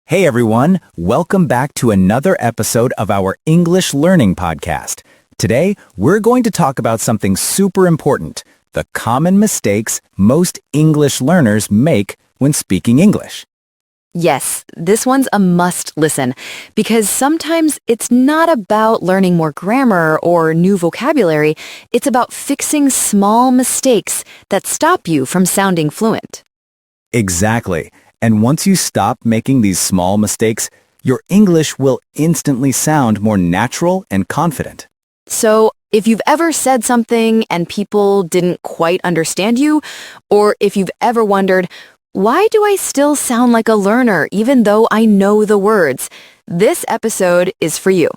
Hey everyone, welcome back to another episode of our English Learning Podcast. Today, we're going to talk about something super important, the common mistakes most English learners make when speaking English. Yes, this one's a must listen because sometimes it's not about learning more grammar or new vocabulary. It's about fixing small mistakes that stop you from sounding fluent. Exactly. And once you stop making these small mistakes, your English will instantly sound more natural and confident. So, if you've ever said something and people didn't quite understand you, or if you've ever wondered, why do I still sound like a learner even though I know the words? This episode is for you.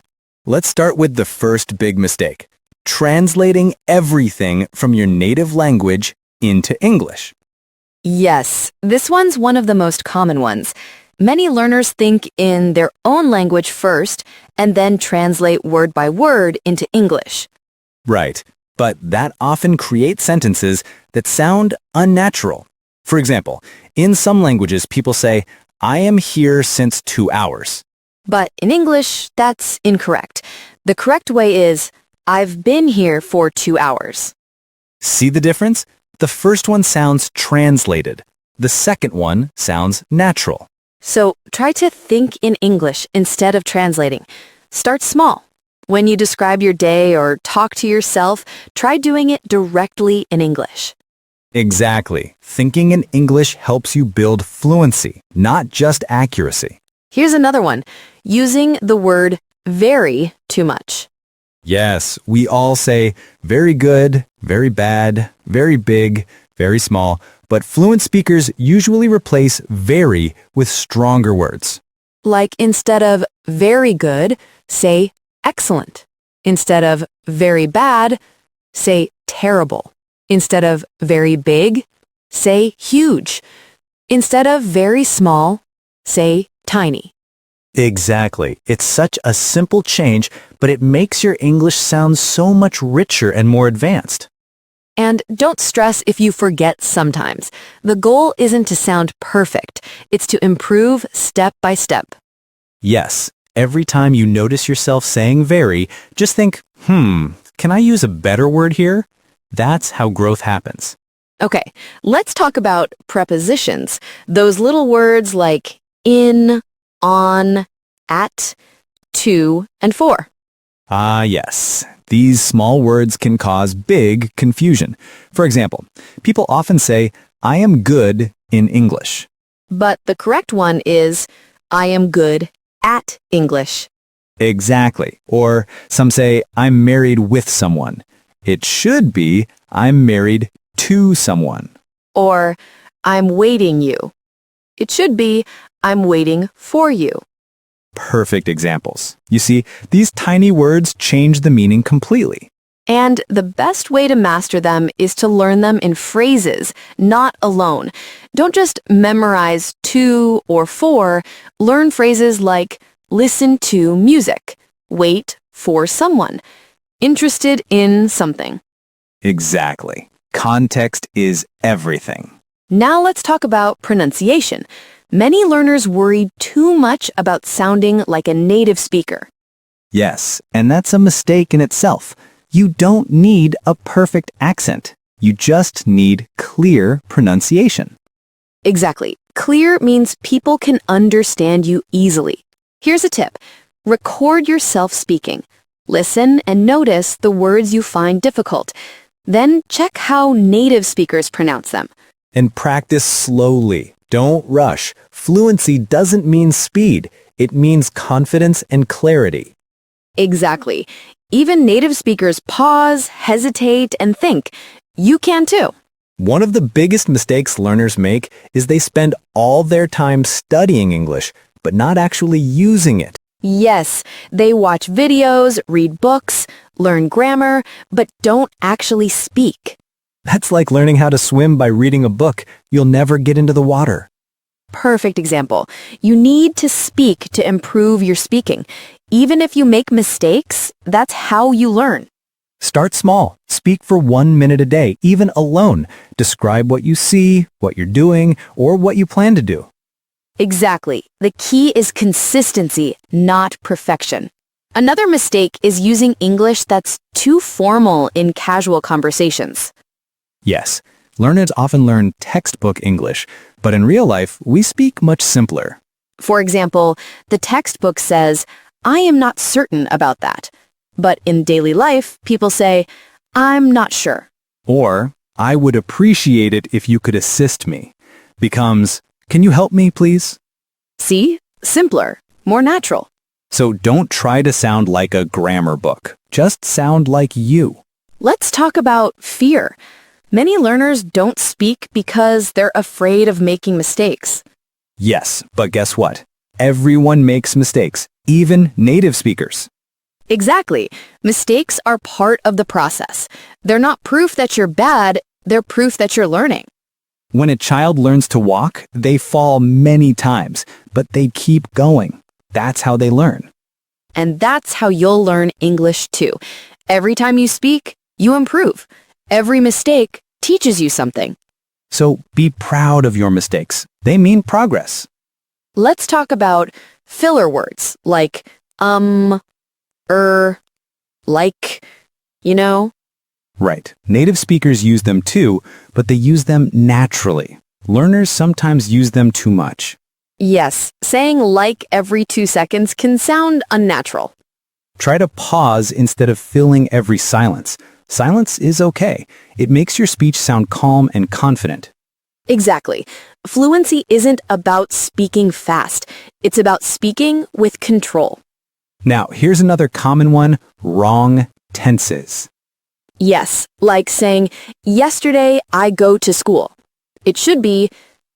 Let's start with the first big mistake, translating everything from your native language into English. Yes, this one's one of the most common ones. Many learners think in their own language first and then translate word by word into English. Right, but that often creates sentences that sound unnatural. For example, in some languages, people say, I am here since 2 hours. But in English, that's incorrect. The correct way is, I've been here for 2 hours. See the difference? The first one sounds translated. The second one sounds natural. So try to think in English instead of translating. Start small. When you describe your day or talk to yourself, try doing it directly in English. Exactly. Thinking in English helps you build fluency, not just accuracy. Here's another one. Using the word very too much. Yes, we all say very good, very bad, very big, very small, but fluent speakers usually replace very with stronger words. Like instead of very good, say excellent. Instead of very bad, say terrible. Instead of very big, say huge. Instead of very small, say tiny. Exactly. It's such a simple change, but it makes your English sound so much richer and more advanced. And don't stress if you forget sometimes. The goal isn't to sound perfect. It's to improve step by step. Yes, every time you notice yourself saying very, just think, can I use a better word here? That's how growth happens. Okay, let's talk about prepositions. Those little words like in, on, at, to, and for. Ah, yes. These small words can cause big confusion. For example, people often say, I am good in English. But the correct one is, I am good at English. Exactly. Or some say, I'm married with someone. It should be, I'm married to someone. Or, I'm waiting you. It should be, I'm waiting for you. Perfect examples. You see, these tiny words change the meaning completely. And the best way to master them is to learn them in phrases, not alone. Don't just memorize to or for. Learn phrases like listen to music, wait for someone, interested in something. Exactly. Context is everything. Now let's talk about pronunciation. Many learners worry too much about sounding like a native speaker. Yes, and that's a mistake in itself. You don't need a perfect accent. You just need clear pronunciation. Exactly. Clear means people can understand you easily. Here's a tip. Record yourself speaking. Listen and notice the words you find difficult. Then check how native speakers pronounce them. And practice slowly. Don't rush. Fluency doesn't mean speed. It means confidence and clarity. Exactly. Even native speakers pause, hesitate, and think. You can too. One of the biggest mistakes learners make is they spend all their time studying English, but not actually using it. Yes, they watch videos, read books, learn grammar, but don't actually speak. That's like learning how to swim by reading a book. You'll never get into the water. Perfect example. You need to speak to improve your speaking. Even if you make mistakes, that's how you learn. Start small. Speak for 1 minute a day, even alone. Describe what you see, what you're doing, or what you plan to do. Exactly. The key is consistency, not perfection. Another mistake is using English that's too formal in casual conversations. Yes, learners often learn textbook English, but in real life, we speak much simpler. For example, the textbook says, "I am not certain about that." But in daily life, people say, "I'm not sure." Or, I would appreciate it if you could assist me. Becomes, can you help me, please? See? Simpler, more natural. So don't try to sound like a grammar book. Just sound like you. Let's talk about fear. Many learners don't speak because they're afraid of making mistakes. Yes, but guess what? Everyone makes mistakes, even native speakers. Exactly. Mistakes are part of the process. They're not proof that you're bad, they're proof that you're learning. When a child learns to walk, they fall many times, but they keep going. That's how they learn. And that's how you'll learn English too. Every time you speak, you improve. Every mistake teaches you something. So be proud of your mistakes. They mean progress. Let's talk about filler words like like, you know. Right. Native speakers use them too, but they use them naturally. Learners sometimes use them too much. Yes, saying like every 2 seconds can sound unnatural. Try to pause instead of filling every silence. Silence is okay. It makes your speech sound calm and confident. Exactly. Fluency isn't about speaking fast. It's about speaking with control. Now, here's another common one, wrong tenses. Yes, like saying, "Yesterday I go to school." It should be,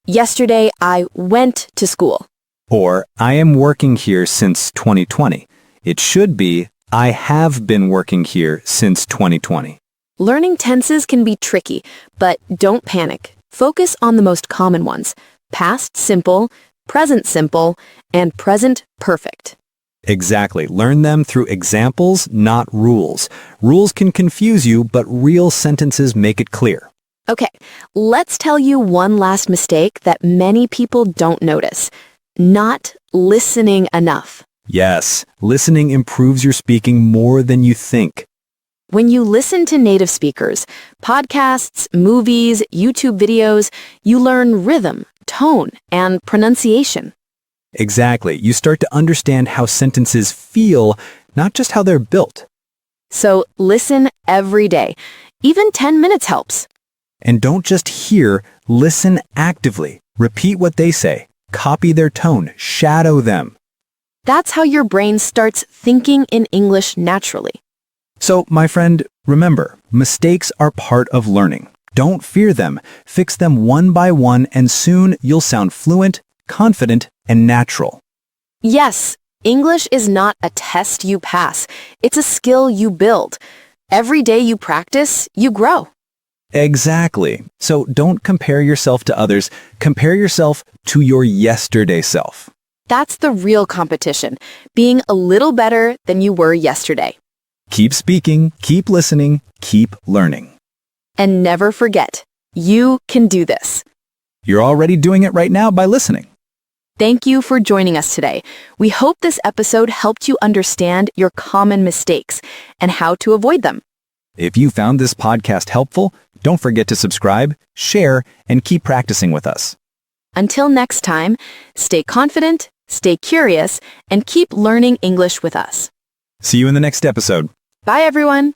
"Yesterday I went to school." Or, I am working here since 2020. It should be, I have been working here since 2020. Learning tenses can be tricky, but don't panic. Focus on the most common ones: past simple, present simple, and present perfect. Exactly. Learn them through examples, not rules. Rules can confuse you, but real sentences make it clear. Okay, let's tell you one last mistake that many people don't notice: not listening enough. Yes, listening improves your speaking more than you think. When you listen to native speakers, podcasts, movies, YouTube videos, you learn rhythm, tone, and pronunciation. Exactly. You start to understand how sentences feel, not just how they're built. So listen every day. Even 10 minutes helps. And don't just hear, listen actively. Repeat what they say. Copy their tone. Shadow them. That's how your brain starts thinking in English naturally. So, my friend, remember, mistakes are part of learning. Don't fear them. Fix them one by one, and soon you'll sound fluent, confident, and natural. Yes, English is not a test you pass. It's a skill you build. Every day you practice, you grow. Exactly. So don't compare yourself to others. Compare yourself to your yesterday self. That's the real competition, being a little better than you were yesterday. Keep speaking, keep listening, keep learning. And never forget, you can do this. You're already doing it right now by listening. Thank you for joining us today. We hope this episode helped you understand your common mistakes and how to avoid them. If you found this podcast helpful, don't forget to subscribe, share, and keep practicing with us. Until next time, stay confident, stay curious, and keep learning English with us. See you in the next episode. Bye, everyone.